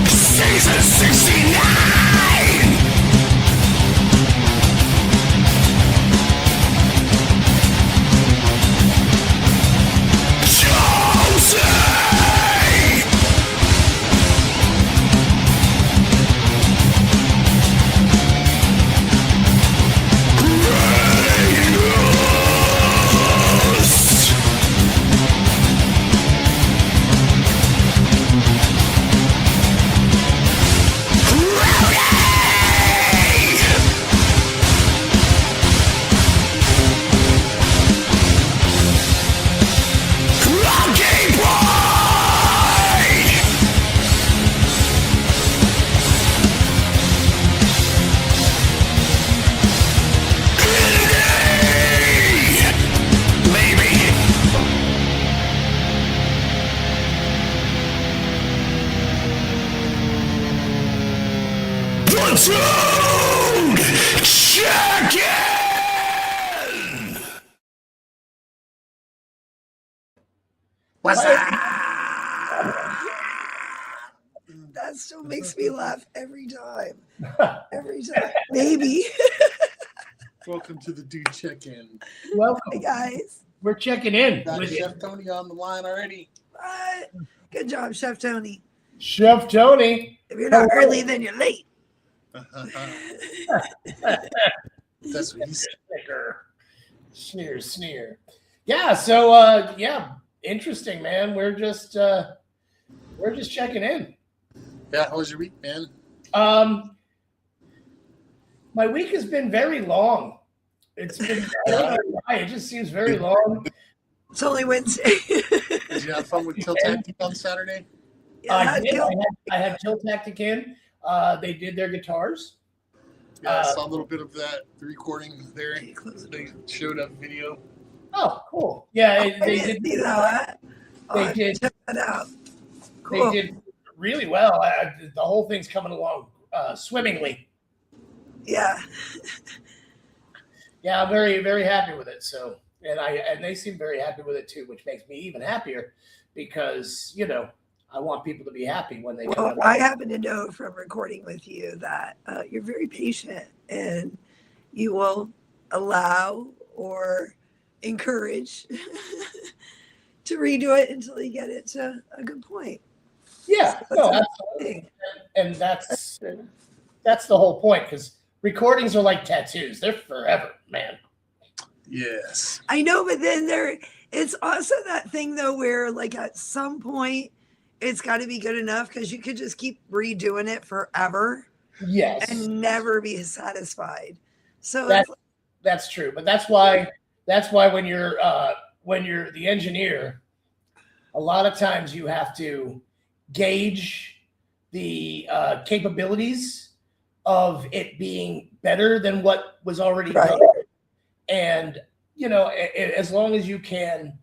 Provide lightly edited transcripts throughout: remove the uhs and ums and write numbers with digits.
Season 69. Platoon! Check in! What's that? That still makes me laugh every time. Every time. Maybe. Welcome to the Dude Check-In. Welcome. Hey, guys. We're checking in. Got Chef Tony on the line already. What? Good job, Chef Tony. Chef Tony. If you're not early, then you're late. That's what he said. Sneer. Yeah, so interesting, man. We're just checking in. Yeah, how was your week, man? My week has been very long. It's been it just seems very long. It's only Wednesday. Did you have fun with Kill Tactic on Saturday? Yeah, I had Kill Tactic in. They did their guitars. Yeah, I saw a little bit of that, the recording there. They showed up video. Oh, cool. Yeah, they did. They did. Check that out. Cool. They did really well. The whole thing's coming along swimmingly. Yeah. Yeah, I'm very, very happy with it. So, and they seem very happy with it too, which makes me even happier because, I want people to be happy when they come. Well, I happen to know from recording with you that you're very patient and you will allow or encourage to redo it until you get it to a good point. Yeah, so absolutely. And that's the whole point because recordings are like tattoos. They're forever, man. Yes. I know, but then it's also that thing though where like at some point it's got to be good enough because you could just keep redoing it forever. Yes. And never be satisfied. So that's true. But that's why when you're the engineer, a lot of times you have to gauge the capabilities of it being better than what was already done. And, as long as you can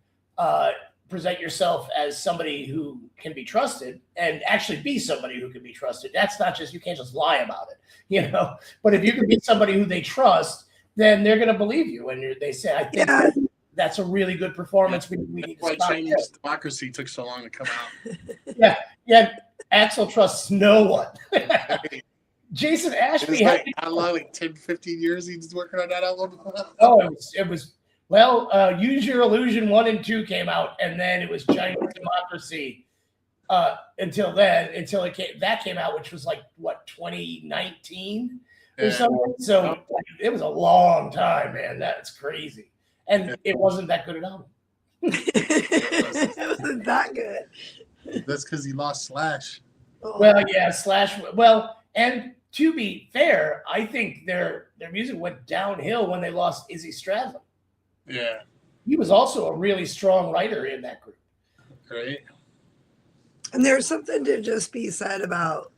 present yourself as somebody who can be trusted and actually be somebody who can be trusted. That's not just, you can't just lie about it, but if you can be somebody who they trust, then they're going to believe you. And they say, I think that's a really good performance. We need to stop Chinese democracy took so long to come out. Yeah. Axel trusts no one. Jason Ashby. I don't know, like 10, 15 years he's working on that album. Oh, it was Use Your Illusion 1 and 2 came out, and then it was Chinese Democracy until that came out, which was like, 2019 or something? So it was a long time, man. That's crazy. And it wasn't that good at all. It wasn't that good. That's because he lost Slash. Well, yeah, Slash. Well, and to be fair, I think their music went downhill when they lost Izzy Stradlin. Yeah. He was also a really strong writer in that group. Right. And there's something to just be said about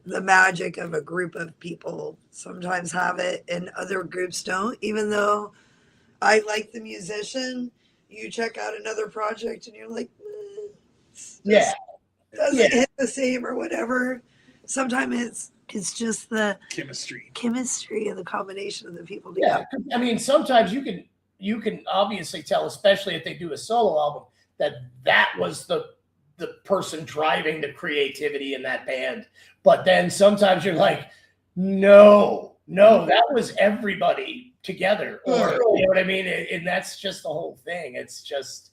the magic of a group of people. Sometimes have it and other groups don't. Even though I like the musician, you check out another project and you're like, doesn't hit the same or whatever. Sometimes it's just the chemistry and the combination of the people together. Yeah, I mean, sometimes you can obviously tell, especially if they do a solo album, that was the person driving the creativity in that band. But then sometimes you're like, no, that was everybody together, or you know what I mean? And that's just the whole thing. It's just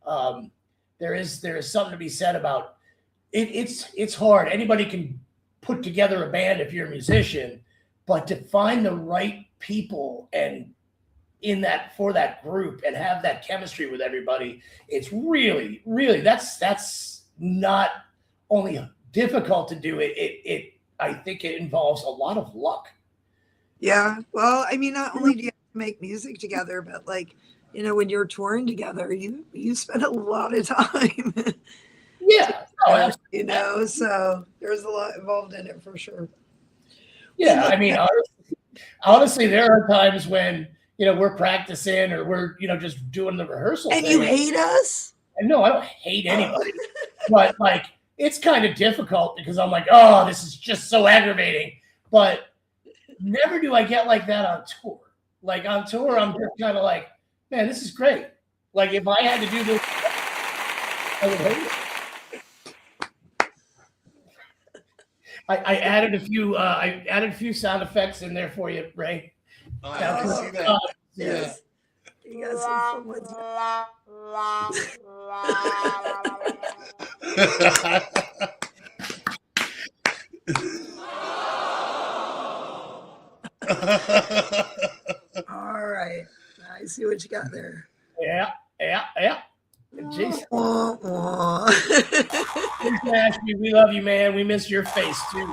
there is something to be said about it. It's hard. Anybody can put together a band if you're a musician, but to find the right people and for that group and have that chemistry with everybody, it's really, really that's not only difficult to do. I think it involves a lot of luck. Yeah. Well, I mean, not only do you have to make music together, but like, you know, when you're touring together, you spend a lot of time. Yeah. You know, so there's a lot involved in it for sure. Yeah. I mean, honestly, there are times when, you know, we're practicing or we're, you know, just doing the rehearsal. And you hate us? And no, I don't hate anybody. But like, it's kind of difficult because I'm like, oh, this is just so aggravating. But never do I get like that on tour. Like on tour, I'm just kind of like, man, this is great. Like if I had to do this, I would hate it. I added a few sound effects in there for you, Ray. Oh, I can see that. Yes. You got some fun ones. All right. I see what you got there. Yeah. Jason. Ashley, we love you, man. We miss your face too.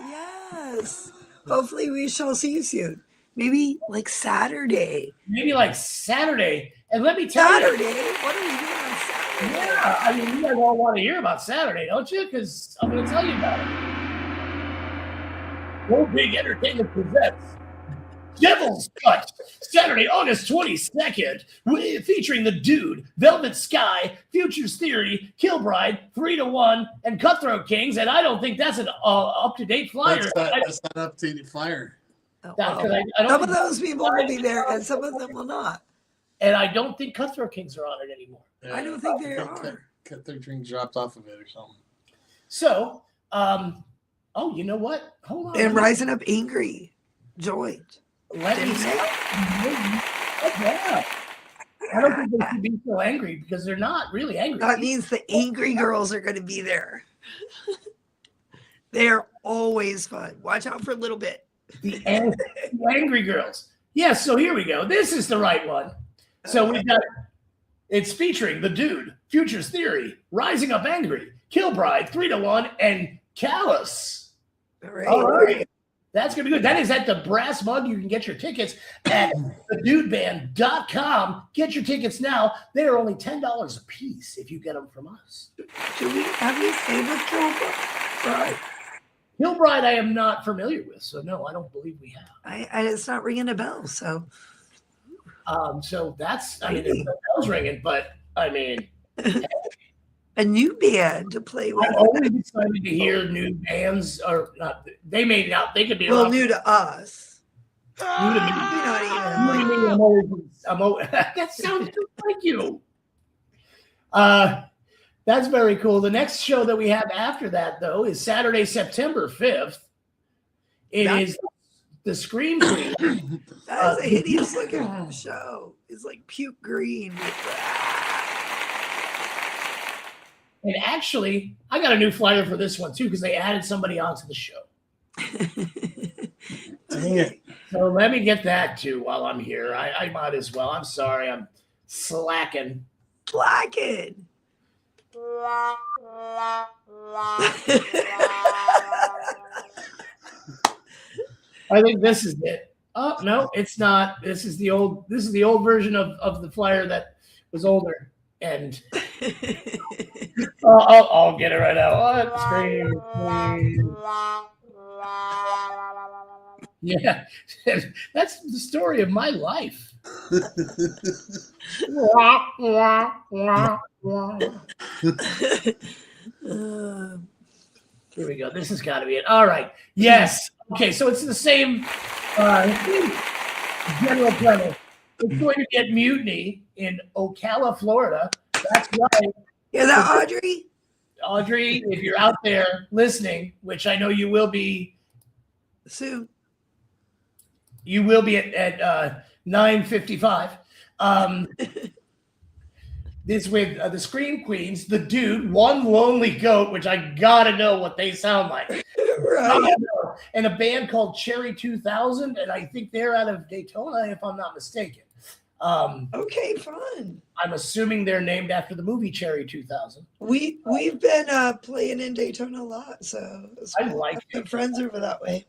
Yes. Hopefully we shall see you soon. Maybe like Saturday. And let me tell Saturday? you. What are we doing on Saturday? Yeah, I mean, you guys all want to hear about Saturday, don't you? Because I'm going to tell you about it. Go Big Entertainment presents Devil's Cut, Saturday, August 22nd, featuring the Dude, Velvet Sky, Futures Theory, Killbride, 3-1, and Cutthroat Kings. And I don't think that's an up-to-date flyer. That's not an up-to-date flyer. Oh, I don't some of those people will be there, and some of them will not. And I don't think Cutthroat Kings are on it anymore. Yeah, I don't think they are. Cutthroat Kings dropped off of it or something. So, you know what? Hold on. And Rising Up Angry joined. Let me say, yeah. I don't think they should be so angry because they're not really angry. That means the angry girls are going to be there. They are always fun. Watch out for a little bit. The angry girls. Yes, so here we go. This is the right one. So we've got, it's featuring the Dude, Futures Theory, Rising Up Angry, Killbride, 3-1, and Callous. All right. That's going to be good. That is at the Brass Mug. You can get your tickets at thedudeband.com. Get your tickets now. They are only $10 a piece if you get them from us. Have we stayed with Killbride? Killbride I am not familiar with, so no, I don't believe we have. It's not ringing a bell, so. So that's, I mean, there's no bells ringing, but I mean. A new band to play with. I'm always excited to hear new bands, or not. They may not. They could be new to us. New to me. I'm always, that sounds just like you. That's very cool. The next show that we have after that, though, is Saturday, September 5th. It is the Scream Queen. That's a hideous looking show. It's like puke green with And actually, I got a new flyer for this one, too, because they added somebody onto the show. Dang it. So let me get that, too, while I'm here. I might as well. I'm sorry. I'm slacking. Slacking. I think this is it. Oh, no, it's not. This is the old version of the flyer that was older. And I'll get it right now. Yeah, that's the story of my life. Here we go. This has got to be it. All right. Yes. Okay. So it's the same general premise. It's going to get Mutiny in Ocala, Florida, That's right. Hear that, Audrey? Audrey, if you're out there listening, which I know you will be soon, you will be at 9:55. This with the Scream Queens, the Dude, One Lonely Goat, which I gotta know what they sound like, right? And a band called Cherry 2000, and I think they're out of Daytona, if I'm not mistaken. Okay, fun. I'm assuming they're named after the movie Cherry 2000. We've been playing in Daytona a lot, so I like it. Friends over that way.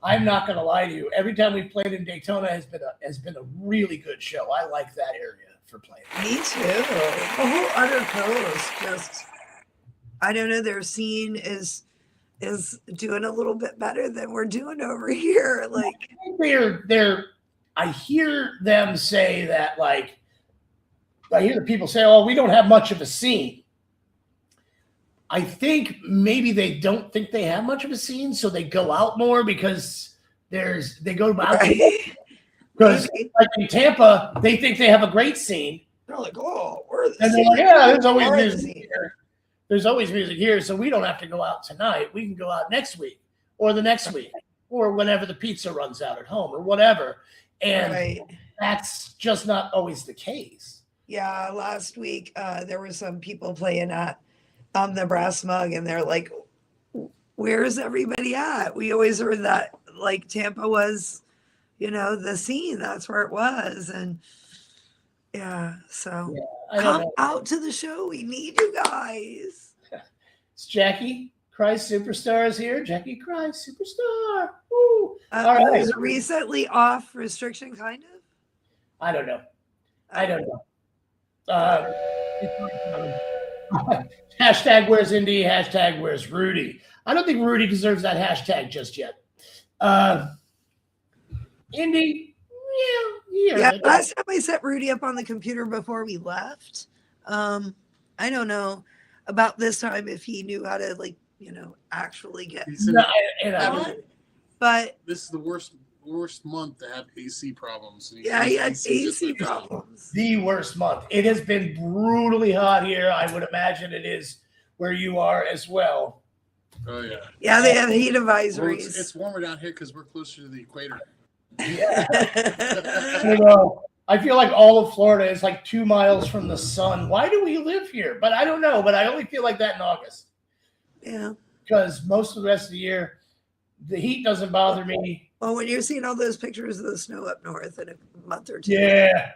I'm not gonna lie to you. Every time we've played in Daytona has been a really good show. I like that area for playing. Me too. The whole other coast, just I don't know. Their scene is doing a little bit better than we're doing over here. Like they're. I hear them say that, like, I hear the people say, "Oh, we don't have much of a scene." I think maybe they don't think they have much of a scene, so they go out more because they go out because like in Tampa, they think they have a great scene. They're like, "Oh, we're and they're like, yeah, there's always music here. There's always music here, so we don't have to go out tonight. We can go out next week or the next week or whenever the pizza runs out at home or whatever." And that's just not always the case. Yeah, last week there were some people playing at the Brass Mug, and they're like, "Where's everybody at?" We always heard that like Tampa was, the scene. That's where it was, and so come out to the show. We need you guys. It's Jackie Christ Superstar is here. Jackie Christ Superstar. Woo. All right. Was it recently off restriction, kind of? I don't know. Hashtag where's Indy? Hashtag where's Rudy? I don't think Rudy deserves that hashtag just yet. Indy, yeah. Last time I set Rudy up on the computer before we left. I don't know about this time if he knew how to actually get. But this is the worst month to have AC problems. He had AC problems. The worst month. It has been brutally hot here. I would imagine it is where you are as well. Oh yeah. Yeah, they have heat advisories. Well, it's warmer down here because we're closer to the equator. Yeah. I feel like all of Florida is like 2 miles from the sun. Why do we live here? But I don't know. But I only feel like that in August. Yeah. Because most of the rest of the year, the heat doesn't bother me. Well, when you're seeing all those pictures of the snow up north in a month or two. Yeah.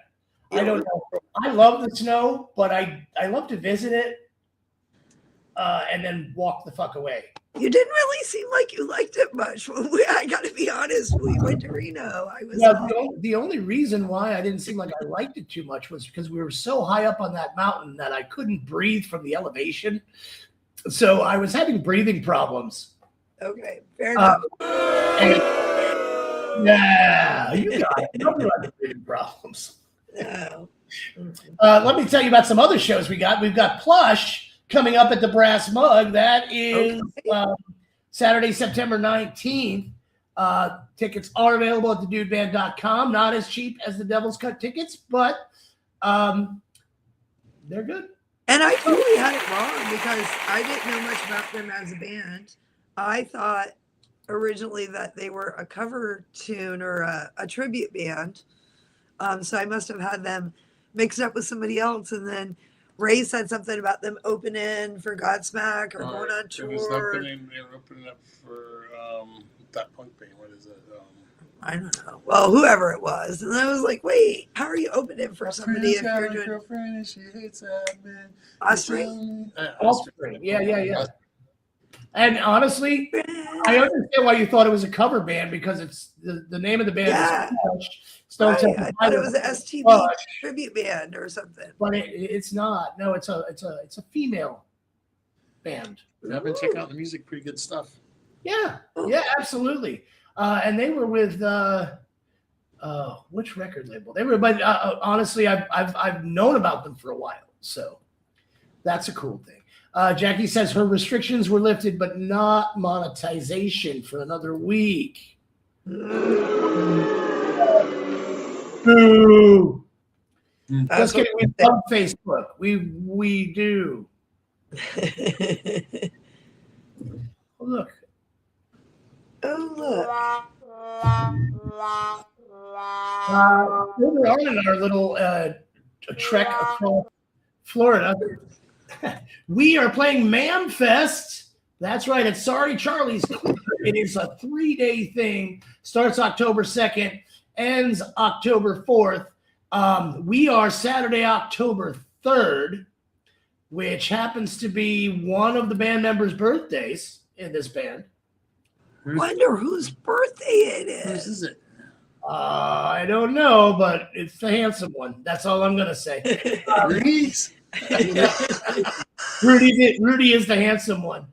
I don't know. I love the snow, but I love to visit it and then walk the fuck away. You didn't really seem like you liked it much. I got to be honest. We went to Reno. The only reason why I didn't seem like I liked it too much was because we were so high up on that mountain that I couldn't breathe from the elevation. So I was having breathing problems. Okay, fair enough. Yeah, you got it. Nobody likes breathing problems. No. Let me tell you about some other shows we got. We've got Plush coming up at the Brass Mug. That is Saturday, September 19th. Tickets are available at thedudeband.com. Not as cheap as the Devil's Cut tickets, but they're good. And I totally had it wrong because I didn't know much about them as a band. I thought originally that they were a cover tune or a tribute band. So I must have had them mixed up with somebody else. And then Ray said something about them opening for Godsmack or going on tour. It was opening, they were opening up for that punk band. What is it? I don't know. Well, whoever it was. And I was like, wait, how are you opening for somebody if you're doing girlfriend and she hates that man? Offspring? Offspring. Yeah. And honestly, I understand why you thought it was a cover band because it's the name of the band is Stone Temple. I thought it was an STV tribute band or something. But it's not. No, it's a female band. I've been checking out the music, pretty good stuff. Yeah, absolutely. And they were with which record label? They were, but honestly, I've known about them for a while, so that's a cool thing. Jackie says her restrictions were lifted, but not monetization for another week. Boo. Just kidding. We love Facebook. We do. Oh, look. Oh, look. Further on in our little trek across Florida, we are playing Mam Fest. That's right. It's Sorry Charlie's. It is a 3-day thing. Starts October 2nd, ends October 4th. We are Saturday, October 3rd, which happens to be one of the band members' birthdays in this band. Wonder whose birthday it Whose is. is it? I don't know, but it's the handsome one. That's all I'm gonna say. Rudy's? Rudy is the handsome one.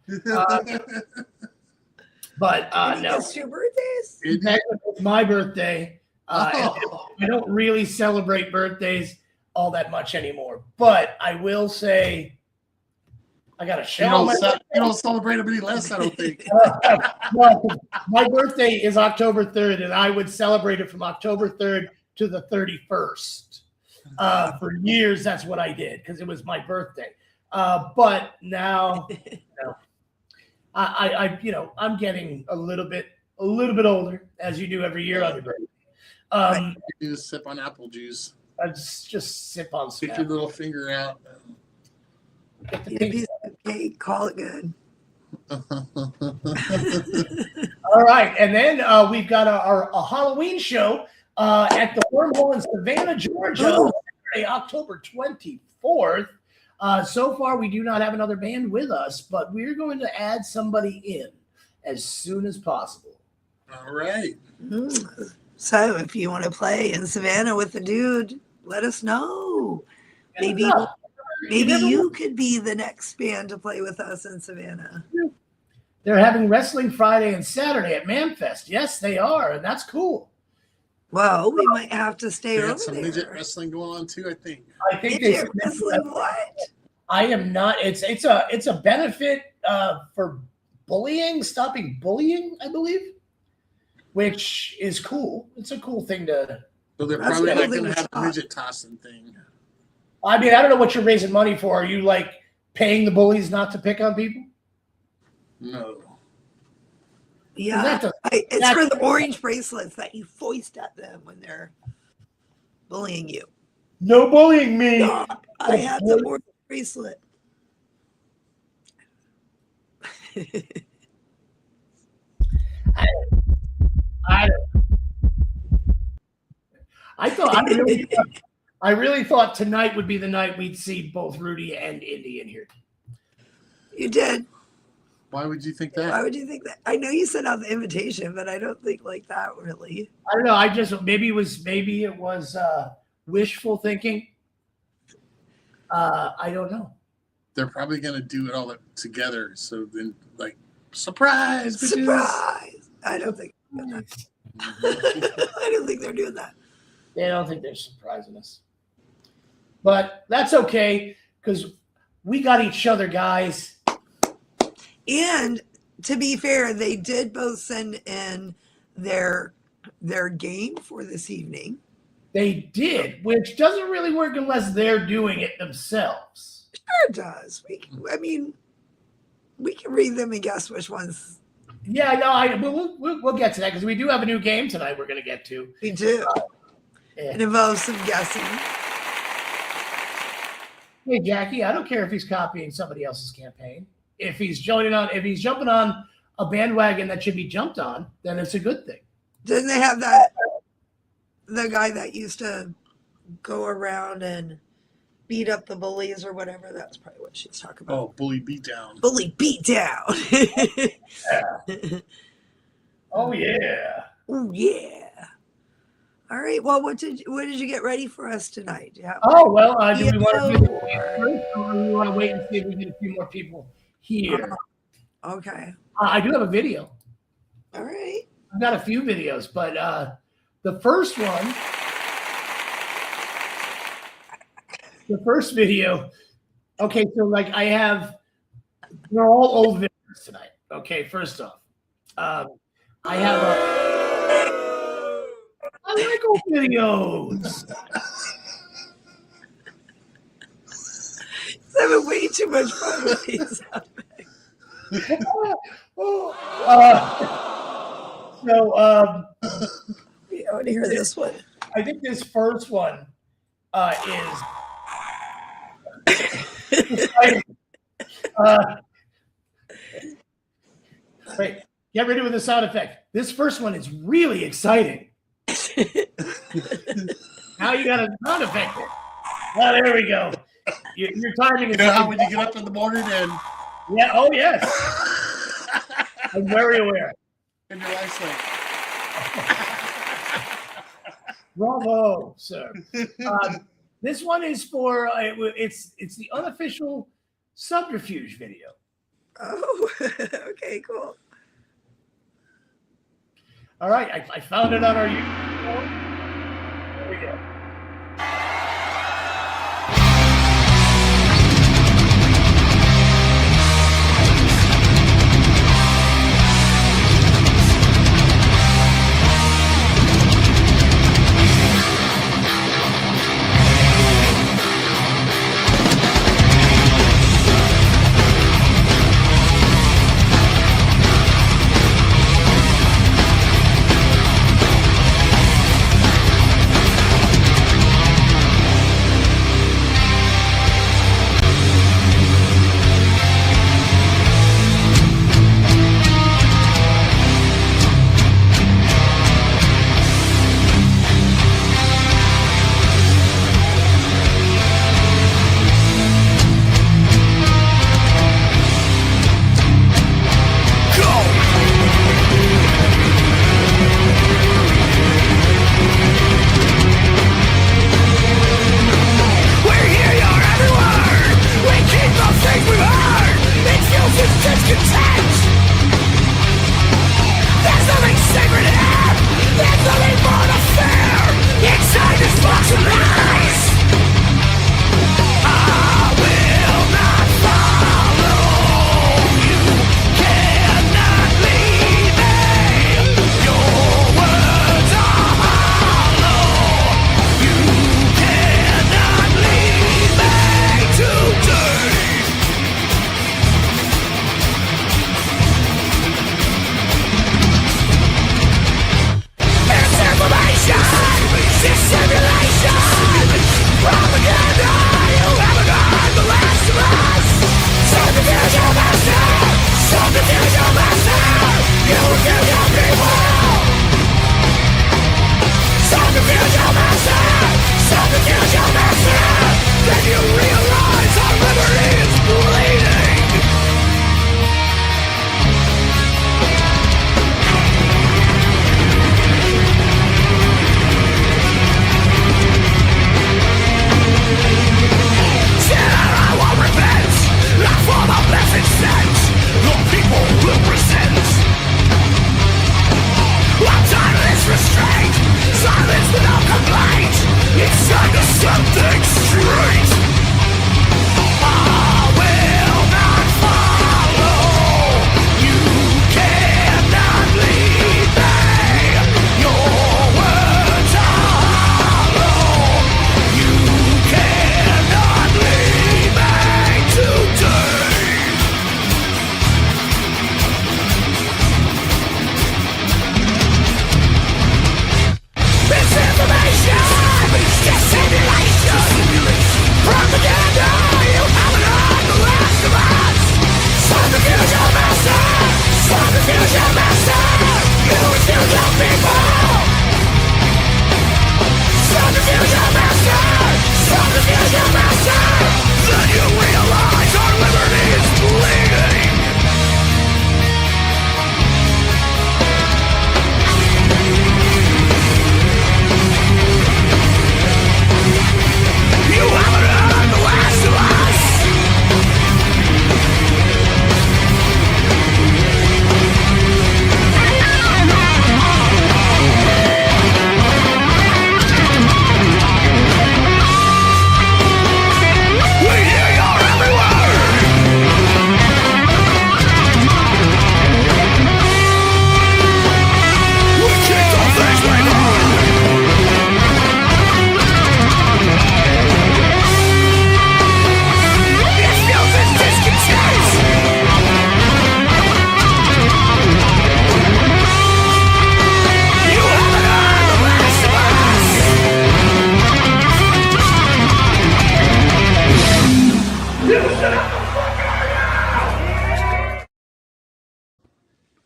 But no, It's 2 birthdays. it's my birthday. I don't really celebrate birthdays all that much anymore. But I will say, I got a show. You don't celebrate them any less, I don't think. Well, my birthday is October 3rd, and I would celebrate it from October 3rd to the 31st. For years, that's what I did because it was my birthday. But now, I'm getting a little bit older, as you do every year on your birthday. You just sip on apple juice. I just sip on Stick snap. your little finger out. Eat a piece of cake, call it good. All right, and then we've got a Halloween show at the Wormhole in Savannah, Georgia, Saturday, October 24th. So far, we do not have another band with us, but we're going to add somebody in as soon as possible. All right. So if you want to play in Savannah with the dude, let us know. Maybe you could be the next band to play with us in Savannah. They're having Wrestling Friday and Saturday at Manfest. Yes, they are, and that's cool. Well, we might have to stay They over got some there. midget wrestling going on too, I think. I think Midget wrestling, what? I am not. It's a benefit for stopping bullying, I believe, which is cool. It's a cool thing to. So they're That's probably cool not going to thing to have a stop. midget tossing thing. I mean, I don't know what you're raising money for. Are you like paying the bullies not to pick on people? No. Yeah, it's for the orange bracelets that you foist at them when they're bullying you. No bullying me. I have the orange bracelet. I really thought tonight would be the night we'd see both Rudy and Indy in here. You did. Why would you think that? Why would you think that? I know you sent out the invitation, but I don't think like that really. I don't know. I just maybe it was wishful thinking. I don't know. They're probably going to do it all together. So then, like, surprise! Bitches. Surprise! I don't think they're doing that. I don't think they're doing that. They don't think they're surprising us. But that's okay because we got each other, guys. And to be fair, they did both send in their game for this evening. They did, which doesn't really work unless they're doing it themselves. Sure it does. We can read them and guess which ones. Yeah, no, we'll get to that because we do have a new game tonight we're going to get to. We do. Yeah. It involves some guessing. Hey, Jackie, I don't care if he's copying somebody else's campaign. If he's jumping on a bandwagon that should be jumped on, then it's a good thing. Didn't they have the guy that used to go around and beat up the bullies or whatever? That's probably what she's talking about. Oh, bully beatdown. Bully beat down. Oh yeah. Oh yeah. All right. Well, what did you get ready for us tonight? Do we want to do the first, or do we want to wait and see if we get a few more people here? Okay. I do have a video. All right. I've got a few videos, but the first video. Okay, so like they're all old videos tonight. Okay, first off, I like old videos. having way too much fun with these. Yeah, I want to hear this one. I think this first one is. Wait, get ready with the sound effect. This first one is really exciting. Now you got a sound effect. Oh, there we go. Your timing is. You know how when you get up in the morning and. Yeah. Oh yes. I'm very aware. And your life's like. Bravo, sir. This one is for it's the unofficial subterfuge video. Oh, okay, cool. All right, I found it on our YouTube channel. There we go.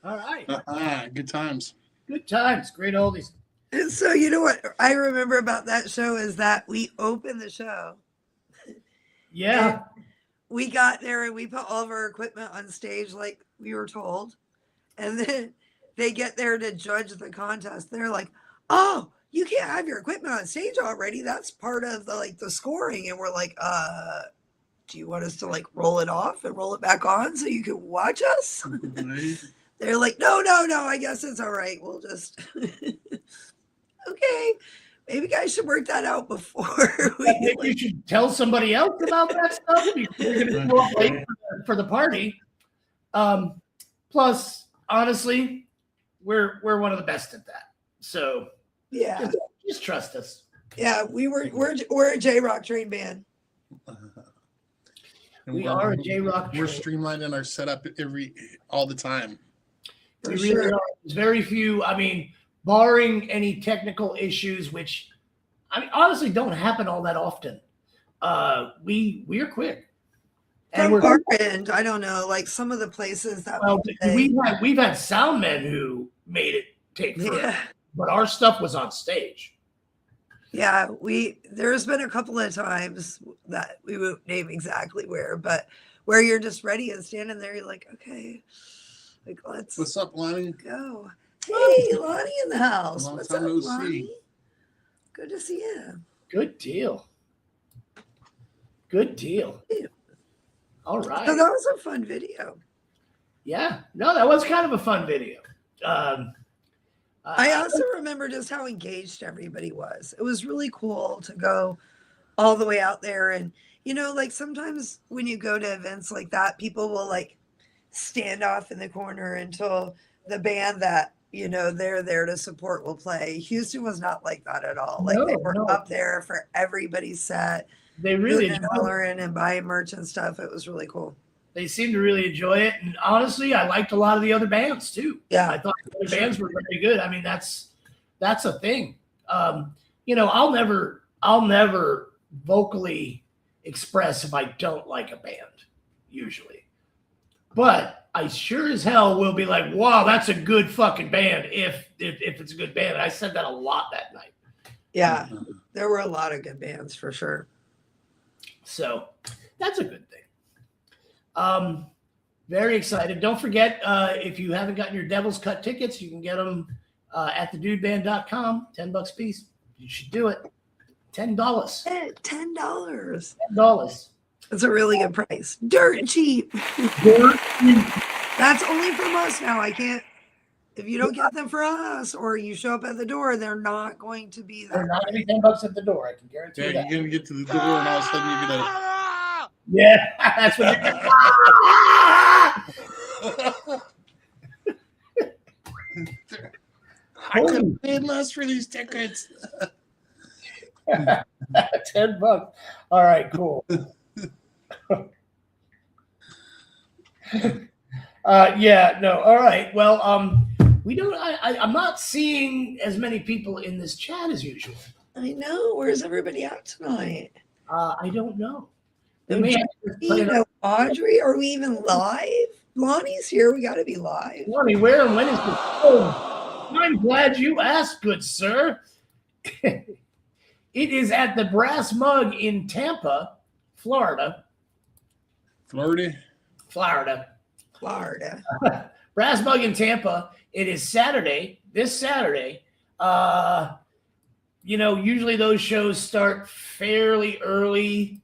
All right. Good times. Good times. Great oldies. And so you know what I remember about that show is that we opened the show. Yeah. We got there and we put all of our equipment on stage like we were told. And then they get there to judge the contest. They're like, "Oh, you can't have your equipment on stage already. That's part of the scoring." And we're like, do you want us to like roll it off and roll it back on so you can watch us?" They're like, no, I guess it's all right. We'll just okay. Maybe guys should work that out before. Maybe you should tell somebody else about that stuff. You're going to show up late for the party. Plus, honestly, we're one of the best at that. So yeah, just trust us. Yeah, we're a J-Rock train band. We are a J-Rock. We're streamlined in our setup all the time. For sure. Really are. There's very few. I mean, barring any technical issues, which I mean, honestly, don't happen all that often. We're quick. And from our end, I don't know, like some of the places that we've had sound men who made it take forever, but our stuff was on stage. Yeah, there's been a couple of times that we won't name exactly where, but where you're just ready and standing there, you're like, okay, like let's. What's up, Lonnie? Go. Hey, Lonnie in the house. Long What's time up, no Lonnie? see. Good to see you. Good deal. Good deal. Yeah. All right. So that was a fun video. Yeah. No, that was kind of a fun video. I also remember just how engaged everybody was. It was really cool to go all the way out there. And, you know, like sometimes when you go to events like that, people will like stand off in the corner until the band that, you know, they're there to support will play. Houston was not like that at all. Like they were up there for everybody's set. They really hollering and buying merch and stuff. It was really cool. They seemed to really enjoy it. And honestly, I liked a lot of the other bands too. Yeah. I thought the other bands were very good. I mean, that's a thing. You know, I'll never vocally express if I don't like a band, usually. But I sure as hell will be like, wow, that's a good fucking band if it's a good band. And I said that a lot that night. Yeah. There were a lot of good bands for sure. So that's a good thing. Very excited. Don't forget, if you haven't gotten your Devil's Cut tickets, you can get them at thedudeband.com. $10 a piece. You should do it. $10. $10. $10. That's a really good price. Dirt cheap. That's only from us now. I can't. If you don't get them for us, or you show up at the door, they're not going to be there. They're not going to be $10 at the door. I can guarantee you that. You're going to get to the door, and all of a sudden you're going to. Yeah, that's what you're I could have paid less for these tickets. $10. All right, cool. Yeah, no. All right. Well, we don't. I'm not seeing as many people in this chat as usual. I know. Where's everybody at tonight? I don't know. Audrey, are we even live? Lonnie's here. We got to be live. Lonnie, where and when is this? Oh, I'm glad you asked, good sir. It is at the Brass Mug in Tampa, Florida. Florida. Brass Mug in Tampa. It is Saturday, this Saturday. You know, usually those shows start fairly early,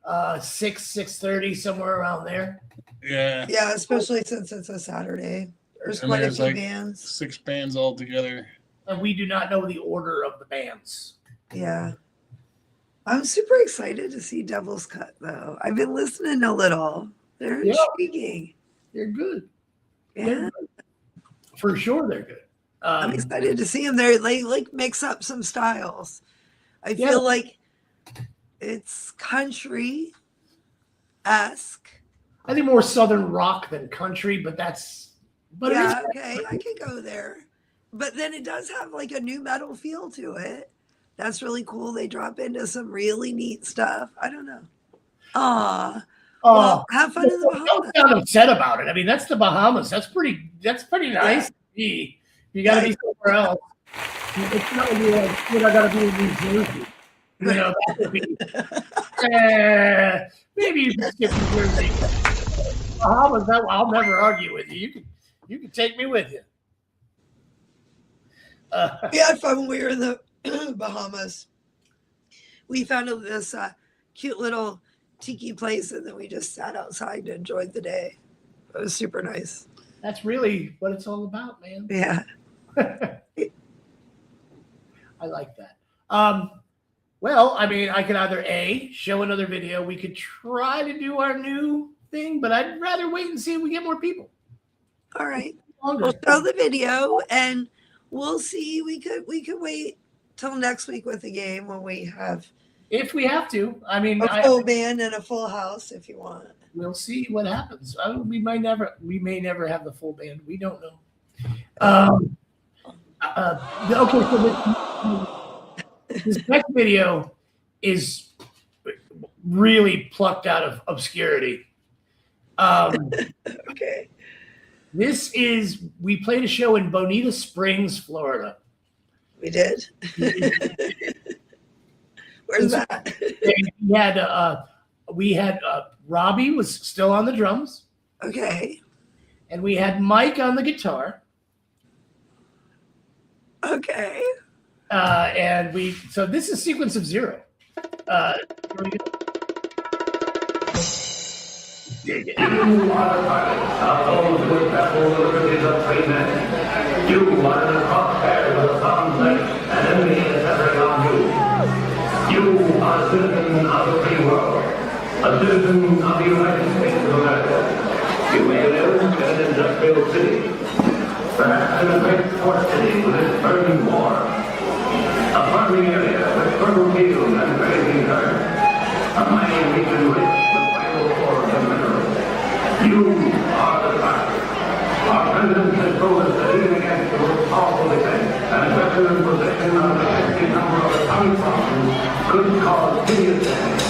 6:30, somewhere around there. Yeah. Yeah, especially since it's a Saturday. There's quite a few bands. 6 bands all together. And we do not know the order of the bands. Yeah. I'm super excited to see Devil's Cut, though. I've been listening a little. They're intriguing. They're good. Yeah. They're good. For sure they're good. I'm excited to see them. They like mix up some styles. I feel like it's country-esque. I think more southern rock than country, but yeah, okay, I could go there. But then it does have like a new metal feel to it. That's really cool. They drop into some really neat stuff. I don't know. Well, have fun in the Bahamas. Don't sound upset about it. I mean, that's the Bahamas. That's pretty nice. Yeah. You got to be somewhere else. It's not like I got to be in New Jersey. That would be. Maybe you can skip New Jersey. Bahamas. I'll never argue with you. You can take me with you. We had fun when we were in the Bahamas. We found this cute little tiki place, and then we just sat outside and enjoyed the day. It was super nice. That's really what it's all about, man. Yeah. I like that. Well, I mean, I could either show another video. We could try to do our new thing, but I'd rather wait and see if we get more people. All right. We'll show the video, and we'll see. We could wait till next week with the game when we have. If we have to, I mean, a full band and a full house, if you want. We'll see what happens. We may never have the full band. We don't know. Okay, so this next video is really plucked out of obscurity. Okay. We played a show in Bonita Springs, Florida. We did. Where's that? We had Robbie was still on the drums. Okay. And we had Mike on the guitar. Okay. So this is sequence of 0. Here we go. Dig it. You are the pilot of those who baffle the liberties of free men. You are the crosshairs of conflict and enemy is centering on you. You are a citizen of the free world, a citizen of the United States of America. You may live in an industrial city, perhaps in a great port city with its burning war, a farming area with fertile fields and grazing herds, a mining region rich with vital ores and minerals. You are the target. Our president has told us that even against the most powerful defense, an aggressive possession of a hefty number of atomic bombs could cause serious damage.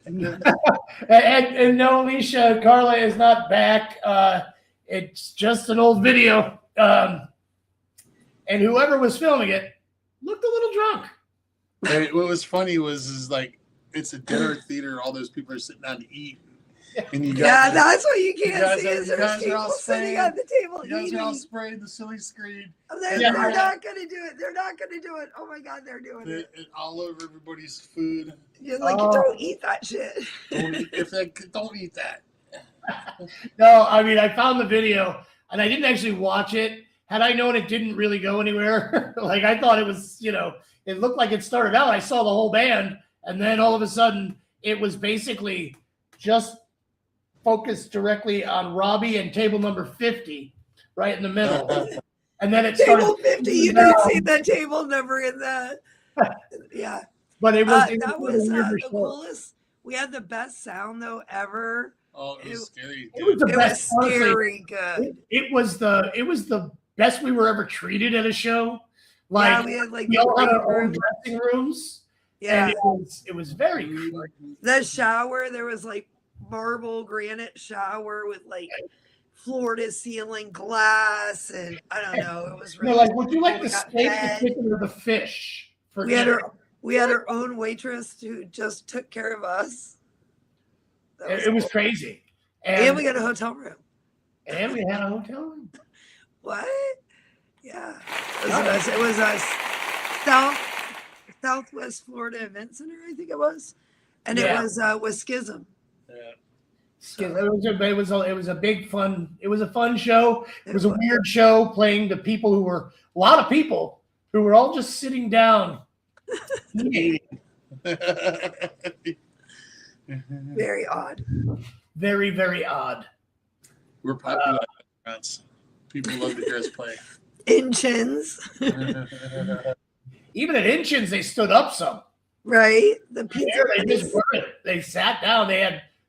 And no, Alicia, Carla is not back. It's just an old video. And whoever was filming it looked a little drunk. And what was funny was like it's a dinner theater. All those people are sitting down to eat, and you Yeah, got that's what you can't guys see. are- Is you there's guys are people all sitting spraying- at the table you guys are all eating. spraying the silly screen. They're Yeah. not going to do it. They're not going to do it. Oh my God, they're doing it. All over everybody's food. You're like, Oh. don't eat that shit. Don't eat that. No, I mean, I found the video and I didn't actually watch it. Had I known it didn't really go anywhere, like I thought it was, it looked like it started out. I saw the whole band, and then all of a sudden it was basically just focused directly on Robbie and table number 50, right in the middle. And then it started. Table 50, you didn't see the table number in that. Yeah. But it was, That was a weirder the show. coolest. We had the best sound though ever. Oh, it was scary. It was the It was best. Honestly, scary good. it was the best we were ever treated at a show. Yeah, Like we had like we the all had break our own room. dressing rooms. Yeah. And it was very cool. The shower, there was like marble granite shower with like floor to ceiling glass, and I don't know. It was really Like, would you like We the got steak, the fed. chicken, or the fish? For We had dinner? our own waitress who just took care of us. That It was cool. crazy. And we got a hotel room. and we had a hotel room. What? Yeah. It was a Southwest Florida Event Center, I think it was. And Yeah. it was with Schism. Yeah. It was a big fun. It was a fun show. It was a weird show playing to people who were a lot of people who were all just sitting down eating. Very odd. Very, very odd. We're popular restaurants. People love to hear us play. In chins, Even at Inchins, they stood up some. right? The pizza. There, they place. just weren't. They sat down.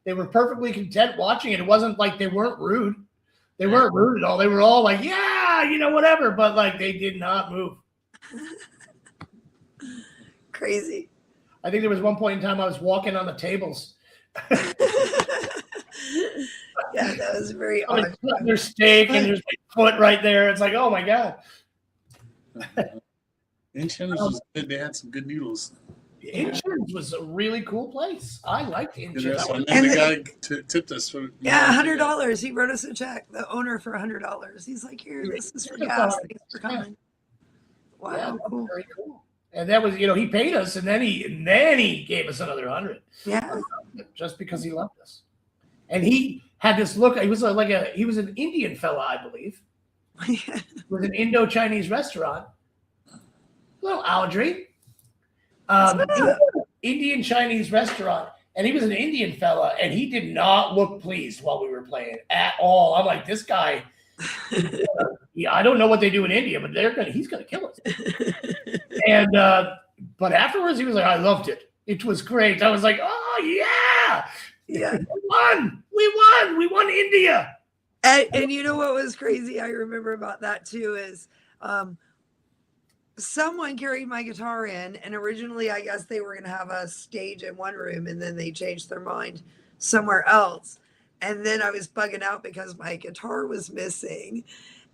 They were perfectly content watching it. It wasn't like they weren't rude. They weren't rude at all. They were all like, yeah, whatever. But like they did not move. Crazy. I think there was one point in time I was walking on the tables. Yeah, that was very Like, odd. cutting their steak and there's like foot right there. It's like, oh my God. Inchins was good. They had some good noodles. Inchins was a really cool place. I liked Good Inchins. restaurant. And And the guy tipped us. For Yeah, $100. He wrote us a check. The owner for $100. He's like, "Here, this is for gas. Thanks for coming." Wow, Yeah, cool. very cool. And that was, he paid us, and then he gave us another 100 Yeah, just because he loved us. And he had this look. He was he was an Indian fella, I believe. It was an Indo-Chinese restaurant. Hello, Audrey. Indian Chinese restaurant, and he was an Indian fella, and he did not look pleased while we were playing at all. I'm like, this guy. Yeah, I don't know what they do in India, but he's gonna kill us. And but afterwards, he was like, I loved it. It was great. I was like, oh yeah, yeah. we won India. And you know what was crazy? I remember about that too is someone carried my guitar in, and originally I guess they were going to have a stage in one room, and then they changed their mind somewhere else. And then I was bugging out because my guitar was missing,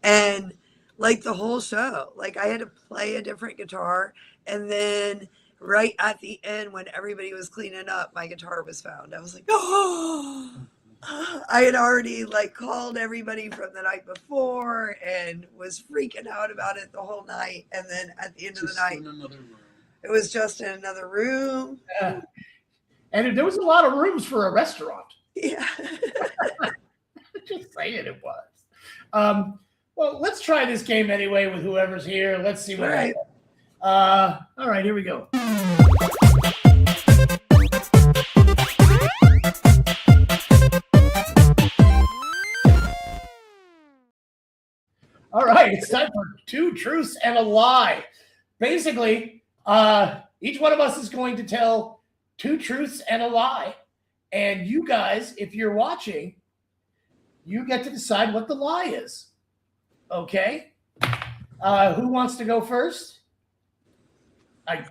and like the whole show, like I had to play a different guitar, and then right at the end when everybody was cleaning up, my guitar was found. I was like, oh. I had already like called everybody from the night before and was freaking out about it the whole night. And then at the end of the night, it was just in another room. Yeah. And there was a lot of rooms for a restaurant. Yeah. Just saying it was. Well, let's try this game anyway with whoever's here. Let's see what happens. All right, here we go. All right, it's time for two truths and a lie. Basically, each one of us is going to tell two truths and a lie. And you guys, if you're watching, you get to decide what the lie is. Okay? Who wants to go first?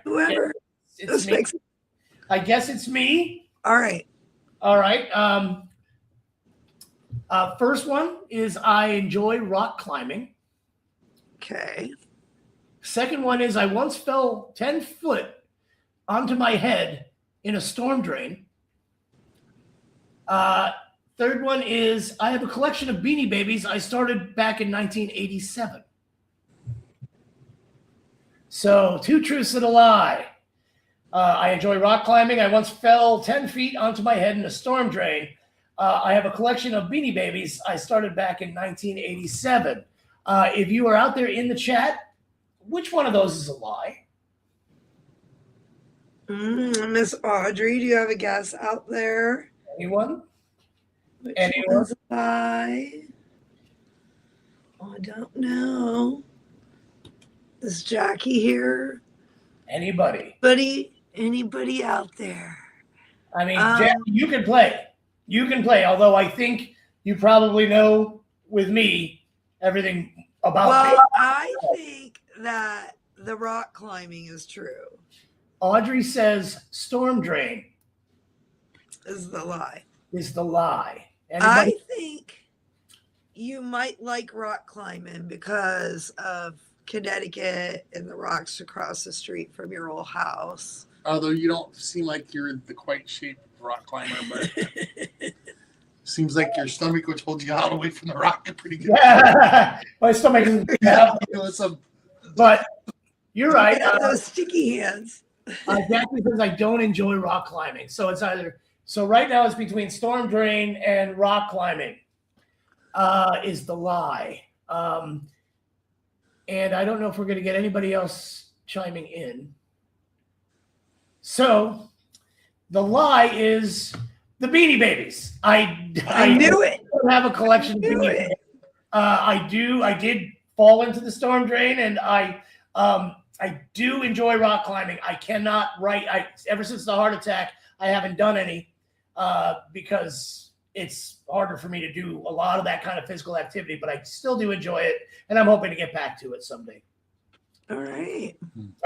Whoever. It's me. I guess it's me. All right. All right. First one is I enjoy rock climbing. Okay. Second one is I once fell 10 foot onto my head in a storm drain. Third one is I have a collection of Beanie Babies I started back in 1987. So 2 truths and a lie. I enjoy rock climbing. I once fell 10 feet onto my head in a storm drain. I have a collection of Beanie Babies I started back in 1987. If you are out there in the chat, which one of those is a lie? Miss Audrey, do you have a guess out there? Anyone? Which Anyone? one's a lie? Oh, I don't know. Is Jackie here? Anybody? Anybody out there? I mean, Jackie, you can play. You can play, although I think you probably know with me everything about Well, me. I think that the rock climbing is true. Audrey says storm drain Is the lie. is the lie. I Anybody? think you might like rock climbing because of Connecticut and the rocks across the street from your old house. Although you don't seem like you're the quite shaped rock climber, but seems like your stomach would hold you out away from the rock pretty good. Yeah, my stomach is. Yeah. But you're right. Those sticky hands. Jackie says I don't enjoy rock climbing, so it's either. So right now it's between storm drain and rock climbing. Is the lie. And I don't know if we're going to get anybody else chiming in. So the lie is the Beanie Babies. I knew it. don't have a collection of Beanie Babies. I did fall into the storm drain, and I do enjoy rock climbing. I cannot ever since the heart attack, I haven't done any because it's harder for me to do a lot of that kind of physical activity, but I still do enjoy it, and I'm hoping to get back to it someday. All right.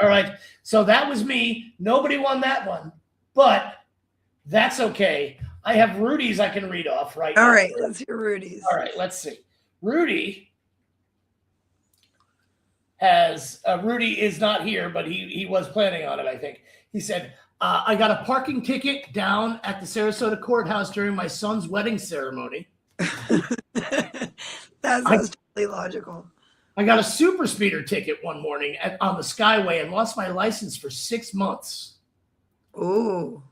All right. So that was me. Nobody won that one, but that's okay. I have Rudy's I can read off right now. All right. Let's hear Rudy's. All right. Let's see. Rudy is not here, but he was planning on it, I think. He said, I got a parking ticket down at the Sarasota courthouse during my son's wedding ceremony. That's totally logical. I got a super speeder ticket one morning on the Skyway and lost my license for 6 months. Ooh.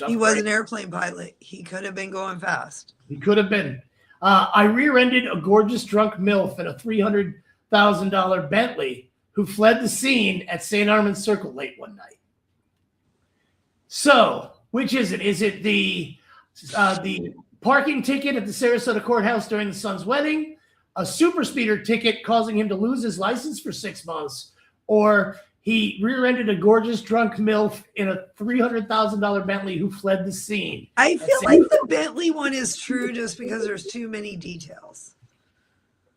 He was an airplane pilot. He could have been going fast. He could have been. I rear-ended a gorgeous drunk MILF in a $300,000 Bentley who fled the scene at St. Armand's Circle late one night. So, which is it? Is it the parking ticket at the Sarasota courthouse during the son's wedding, a super speeder ticket causing him to lose his license for 6 months, or he rear-ended a gorgeous drunk MILF in a $300,000 Bentley who fled the scene? I feel like the Bentley one is true just because there's too many details.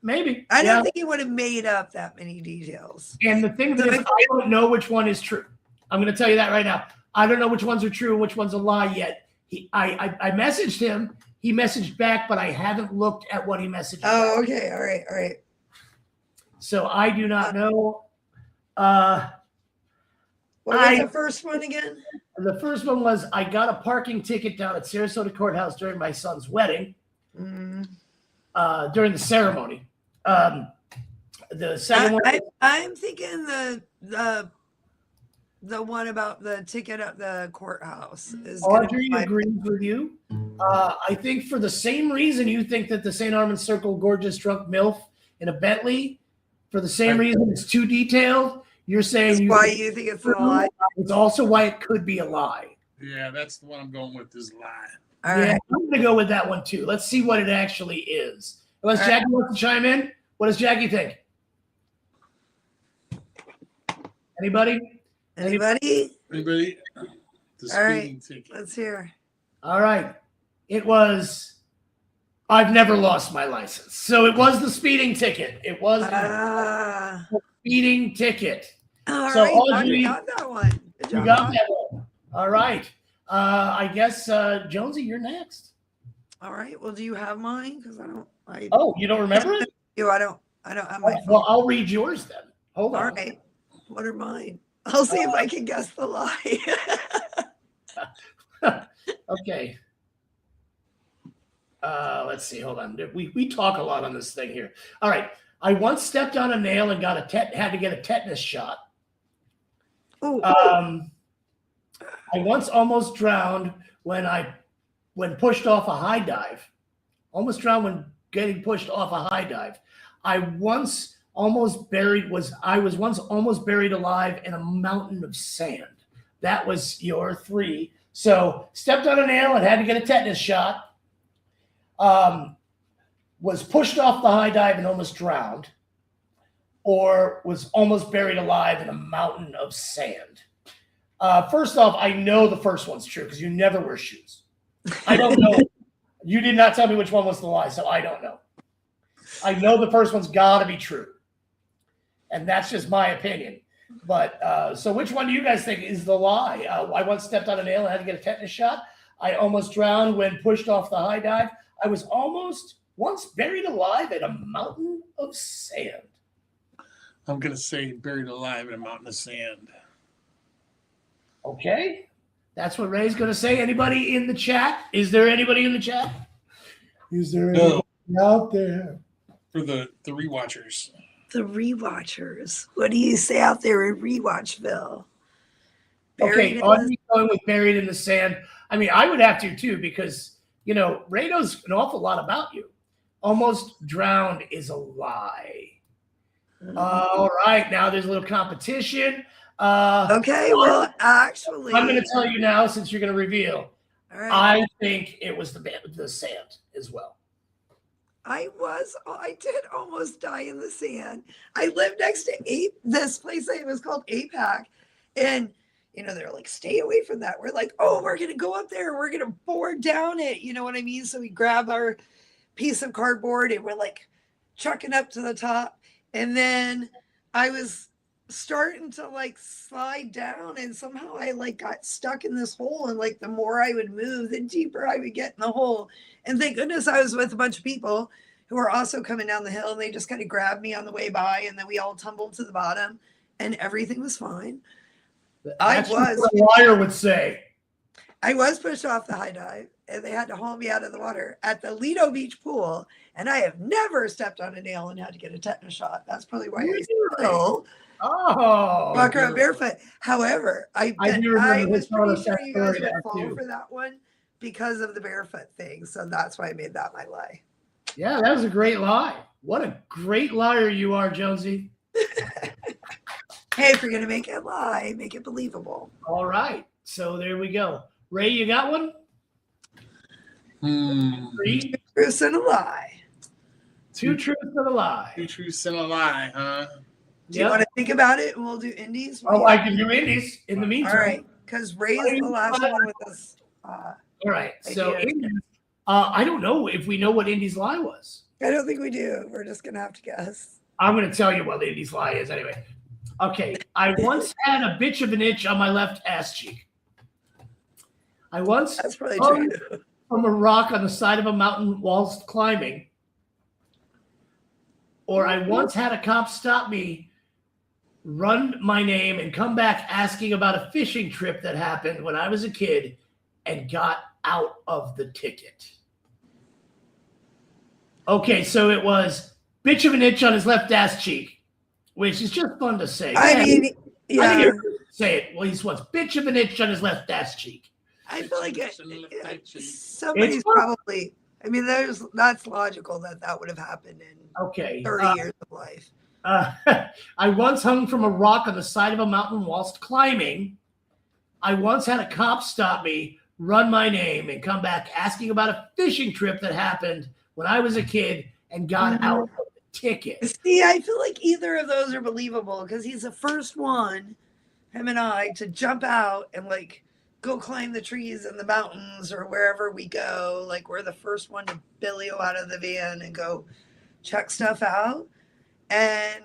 Maybe. I don't think he would have made up that many details. And the thing is, I don't know which one is true. I'm going to tell you that right now. I don't know which ones are true and which one's a lie yet. I messaged him. He messaged back, but I haven't looked at what he messaged. Oh, okay. All right. So I do not know. What was the first one again? The first one was I got a parking ticket down at Sarasota courthouse during my son's wedding, during the ceremony. The second one. I'm thinking the one about the ticket at the courthouse is. Audrey agrees with you. I think for the same reason you think that the St. Armand's Circle gorgeous drunk MILF in a Bentley, for the same reason it's too detailed, you're saying why you think it's a lie. It's also why it could be a lie. Yeah, that's the one I'm going with, is lie. All right. I'm going to go with that one too. Let's see what it actually is. Unless Jackie wants to chime in. What does Jackie think? Anybody? Anybody? The speeding ticket. Let's hear. All right. It was, I've never lost my license. So it was the speeding ticket. It was the speeding ticket. All so right. Audrey, you got that one. Good job. You got that one. All right. I guess Jonesy, you're next. All right. Well, do you have mine? Because I don't. Oh, you don't remember it? I don't. I don't have my phone. Well, I'll read yours then. Hold on. All right. What are mine? I'll see if I can guess the lie. Okay. Let's see. Hold on. We talk a lot on this thing here. All right. I once stepped on a nail and had to get a tetanus shot. Ooh. I once almost drowned when pushed off a high dive. Almost drowned when getting pushed off a high dive. I was once almost buried alive in a mountain of sand. That was your 3. So stepped on a nail and had to get a tetanus shot. Was pushed off the high dive and almost drowned, or was almost buried alive in a mountain of sand. First off, I know the first one's true because you never wear shoes. I don't know. You did not tell me which one was the lie, so I don't know. I know the first one's got to be true. And that's just my opinion. But so which one do you guys think is the lie? I once stepped on a nail and had to get a tetanus shot. I almost drowned when pushed off the high dive. I was almost once buried alive in a mountain of sand. I'm going to say buried alive in a mountain of sand. Okay. That's what Ray's going to say. Anybody in the chat? Is there anybody in the chat? Is there anybody out there? For the rewatchers. The rewatchers. What do you say out there in Rewatchville? Okay, are you going with buried in the sand? I mean, I would have to too, because, Ray knows an awful lot about you. Almost drowned is a lie. All right, now there's a little competition. Okay, well, actually, I'm going to tell you now, since you're going to reveal. All right. I think it was the sand as well. I did almost die in the sand. I lived next to this place. It was called APAC. And, they're like, stay away from that. We're like, oh, we're going to go up there. We're going to bore down it. You know what I mean? So we grab our piece of cardboard and we're like chucking up to the top. And then I was starting to like slide down, and somehow I like got stuck in this hole. And like the more I would move, the deeper I would get in the hole. And thank goodness I was with a bunch of people who were also coming down the hill, and they just kind of grabbed me on the way by, and then we all tumbled to the bottom and everything was fine. That's what a liar would say. I was pushed off the high dive, and they had to haul me out of the water at the Lido Beach pool. And I have never stepped on a nail and had to get a tetanus shot. That's probably why I still walk around barefoot. However, I was pretty sure you guys would fall for that one because of the barefoot thing. So that's why I made that my lie. Yeah, that was a great lie. What a great liar you are, Jonesy. Hey, if you're going to make it lie, make it believable. All right. So there we go. Ray, you got one? 3 truths and a lie. 2 truths and a lie. 2 truths and a lie, huh? Do you want to think about it and we'll do indies? Oh, I can do indies in the meantime. All right. Because Ray's the last one with us. All right. So I don't know if we know what Indy's lie was. I don't think we do. We're just going to have to guess. I'm going to tell you what Indy's lie is anyway. Okay. I once had a bitch of an itch on my left ass cheek. I once That's probably true. From a rock on the side of a mountain whilst climbing. Or I once had a cop stop me, run my name, and come back asking about a fishing trip that happened when I was a kid and got out of the ticket. Okay, so it was bitch of an itch on his left ass cheek, which is just fun to say. I mean, yeah. I think say it at least once. Bitch of an itch on his left ass cheek. I feel like somebody's probably. I mean, that's logical that would have happened in 30 years of life. I once hung from a rock on the side of a mountain whilst climbing. I once had a cop stop me, run my name, and come back asking about a fishing trip that happened when I was a kid and got out of the ticket. See, I feel like either of those are believable because he's the first one, him and I, to jump out and like go climb the trees in the mountains or wherever we go. Like we're the first one to billio out of the van and go check stuff out. And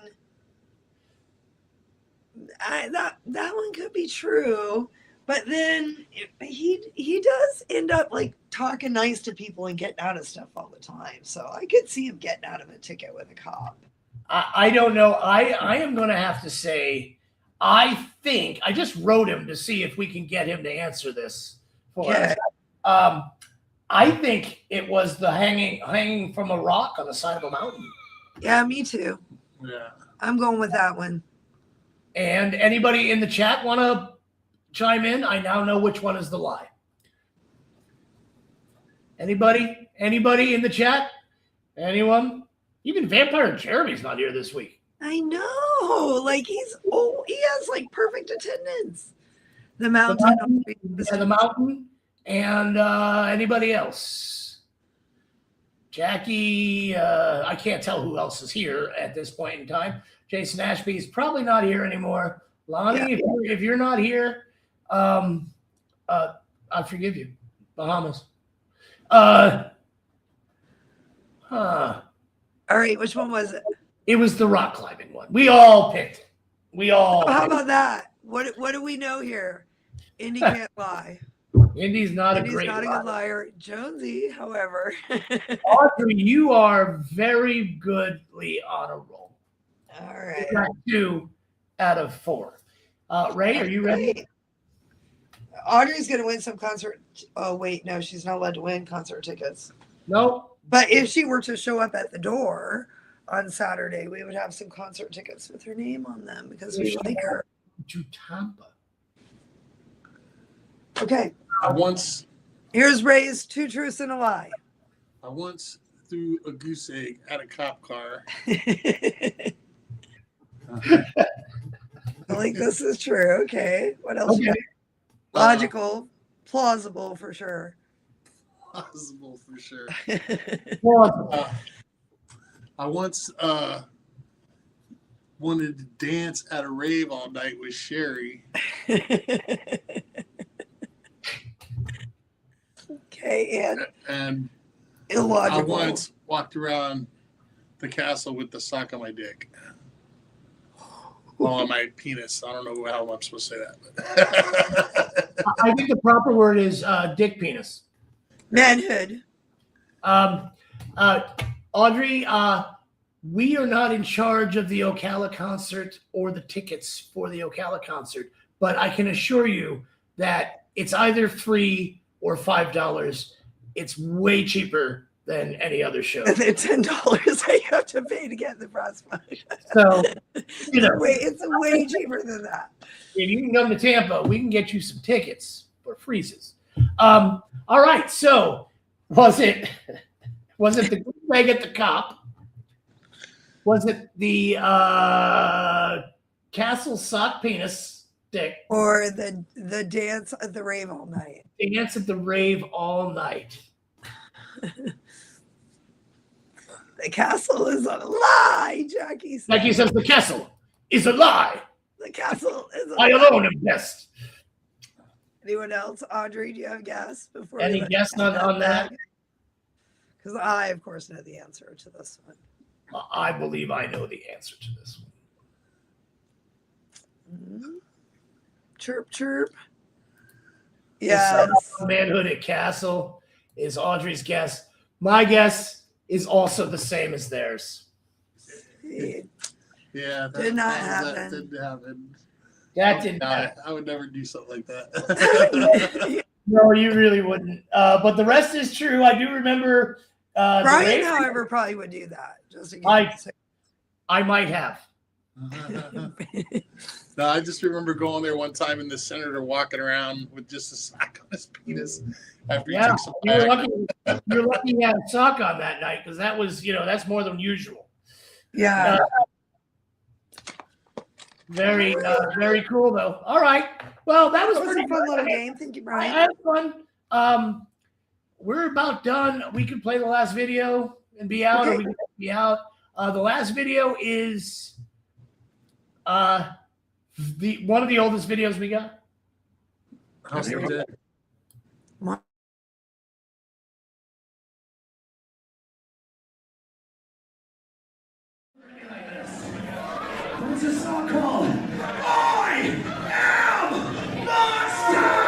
that one could be true. But then he does end up like talking nice to people and getting out of stuff all the time. So I could see him getting out of a ticket with a cop. I don't know. I am going to have to say, I think I just wrote him to see if we can get him to answer this for us. I think it was the hanging from a rock on the side of a mountain. Yeah, me too. Yeah. I'm going with that one. And anybody in the chat want to chime in? I now know which one is the lie. Anybody? Anybody in the chat? Anyone? Even Vampire Jeremy's not here this week. I know. Like he has like perfect attendance. The mountain. The mountain. And anybody else? Jackie, I can't tell who else is here at this point in time. Jason Ashby is probably not here anymore. Lonnie, if you're not here, I forgive you. Bahamas. All right, which one was it? It was the rock climbing one. We all picked it. How about that? What do we know here? Indy can't lie. Indy's not a great not a good liar. Jonesy, however. Audrey, you are very goodly on a roll. All right. You got 2 out of 4. Ray, are you ready? Audrey's going to win some concert. Oh, wait. No, she's not allowed to win concert tickets. No. But if she were to show up at the door on Saturday, we would have some concert tickets with her name on them because we like her. To Tampa. Okay. Here's Ray's 2 truths and a lie. I once threw a goose egg at a cop car. I think this is true. Okay. What else? Okay. Logical, plausible for sure. Plausible for sure. I once wanted to dance at a rave all night with Sherry. Okay, and illogical. I once walked around the castle with the sock on my dick. Well, on my penis. I don't know how I'm supposed to say that. But I think the proper word is dick penis. Manhood. Audrey, we are not in charge of the Ocala concert or the tickets for the Ocala concert, but I can assure you that it's either free or $5. It's way cheaper than any other show. And then $10 that you have to pay to get the prospect. So, you know, it's way cheaper than that. If you can come to Tampa, we can get you some tickets for freezes. All right. So, was it the goose egg at the cop? Was it the castle sock penis stick? Or the dance at the rave all night? Dance at the rave all night. The castle is a lie, Jackie says. Jackie says the castle is a lie. The castle is a I lie. alone am best. Anyone else? Audrey, do you have a guess? Any guess on that? Because I, of course, know the answer to this one. I believe I know the answer to this one. Mm-hmm. Chirp, chirp. Yes. Manhood at Castle is Audrey's guess. My guess is also the same as theirs. yeah, that did not happen. That didn't happen. That didn't happen. I would never do something like that. No, you really wouldn't. But the rest is true. I do remember. Brian, however, probably would do that. Just I might have. No, I just remember going there one time and the senator walking around with just a sock on his penis after he took some you're lucky you had a sock on that night because that was, that's more than usual. Yeah. Very cool though. All right. Well, that was a fun little game. Thank you, Brian. I had fun. We're about done. We can play the last video and be out, or we can be out. The last video is one of the oldest videos we got. How's it dead? What's this song called? I am Monster!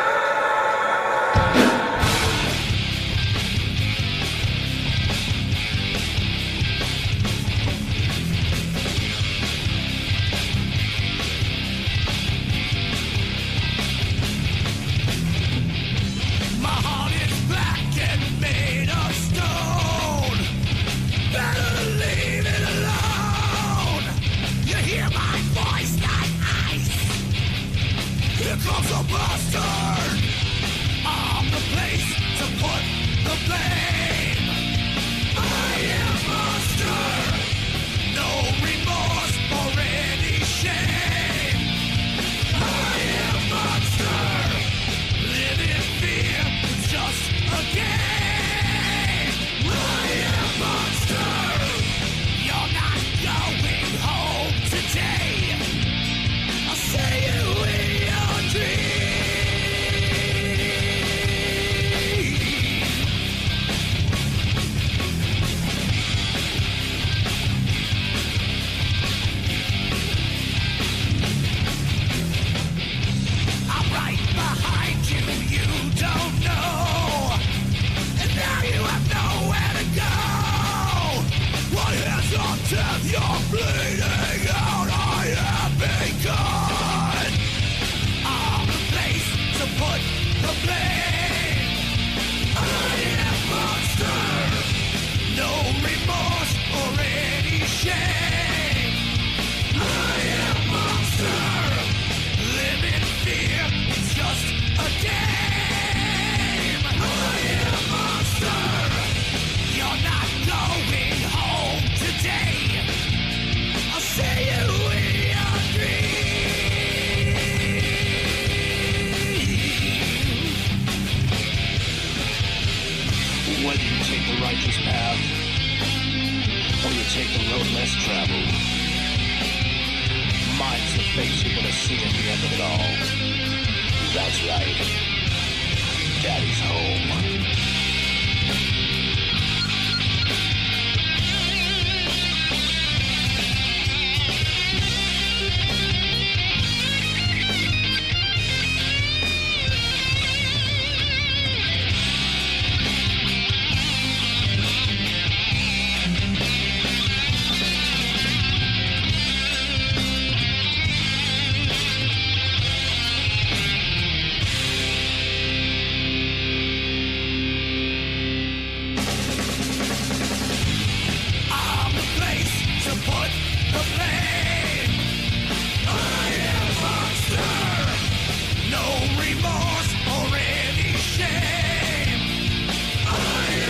Here comes a bastard. I'm the place to put the blame. I am monster. No remorse or any shame. I am monster. Live in fear, it's just a game. I am monster. You're not going home today. I'll see you in your dreams. I'm right behind you, you don't know. And now you have nowhere to go. One hand's on death, you're bleeding out. I have begun. I'm the place to put the blame. I am monster. No remorse or any shame. I am monster. Live in fear, it's just a game. I am monster. You're not going home today. I'll see you in your dreams. Whether you take the righteous path or you take the road less traveled, mine's the face you're gonna see at the end of it all. That's right. Daddy's home. I'm the place to put the blame. I am monster. No remorse or any shame. I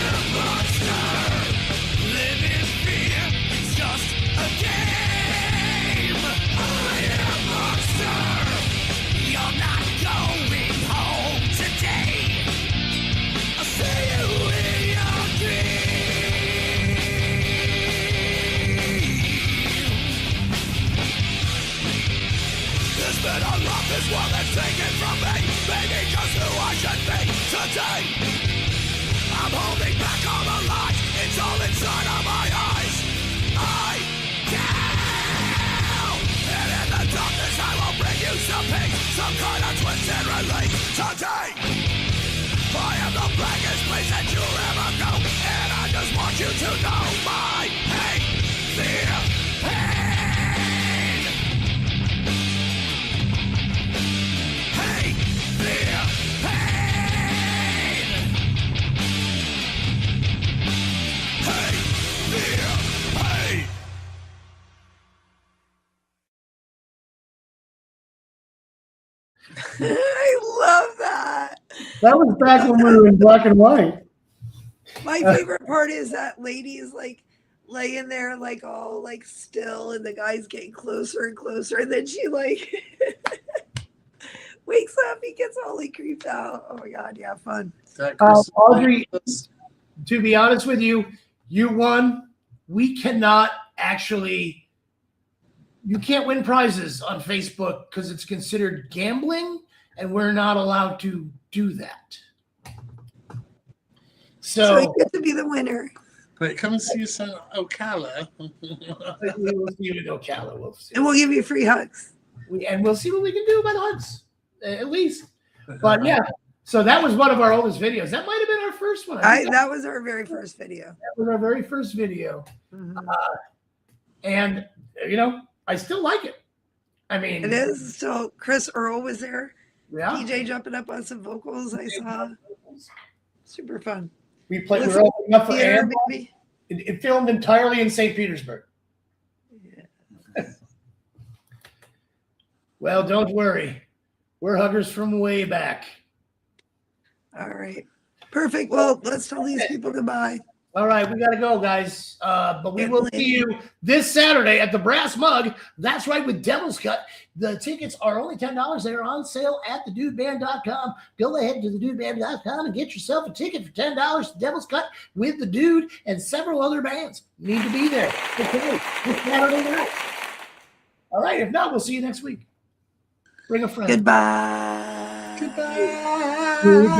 am monster. Live in fear, it's just a game. I am monster. You're not going home today. I'll see you in your dreams. There's been a lot this world has taken from me. Maybe just who I should be today. I'm holding back all the lies. It's all inside of my eyes. I down. And in the darkness I will bring you some peace. Some kind of twisted release today. I am the blackest place that you'll ever know. And I just want you to know my hate, fear, pain. Hate, fear, pain. Hate, fear, pain. I love that. That was back when we were in black and white. My favorite part is that lady is like laying there like all like still and the guy's getting closer and closer and then she like wakes up, he gets all like creeped out. Oh my god, yeah, fun. That Chris- Audrey, to be honest with you, you won. We cannot actually, you can't win prizes on Facebook because it's considered gambling and we're not allowed to do that. So So you get to be the winner. Wait, come and see us in Ocala. we will see you in Ocala. We'll see. And we'll give you free hugs. We'll see what we can do about hugs, at least. But yeah, so that was one of our oldest videos. That might have been our first one. I think That was our very first video. that was our very first video. Mhm. And, you know, I still like it. I mean, It is. So Chris Earl was there. Yeah. DJ jumping up on some vocals. I saw. Super fun. We were opening up for Theater, Anne. maybe. It filmed entirely in St. Petersburg. Yeah. Well, don't worry. We're huggers from way back. All right. Perfect. Well, let's tell these people goodbye. All right, we got to go, guys. But we Get will late. see you this Saturday at the Brass Mug. That's right, with Devil's Cut. The tickets are only $10. They're on sale at thedudeband.com. Go ahead to thedudeband.com and get yourself a ticket for $10 to Devil's Cut with the Dude and several other bands. You need to be there. Okay, this Saturday night. All right, if not, we'll see you next week. Bring a friend. Goodbye. Goodbye. Goodbye.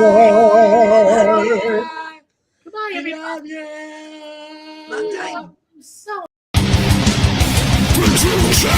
Goodbye, I everybody. love you. Long time. So Producer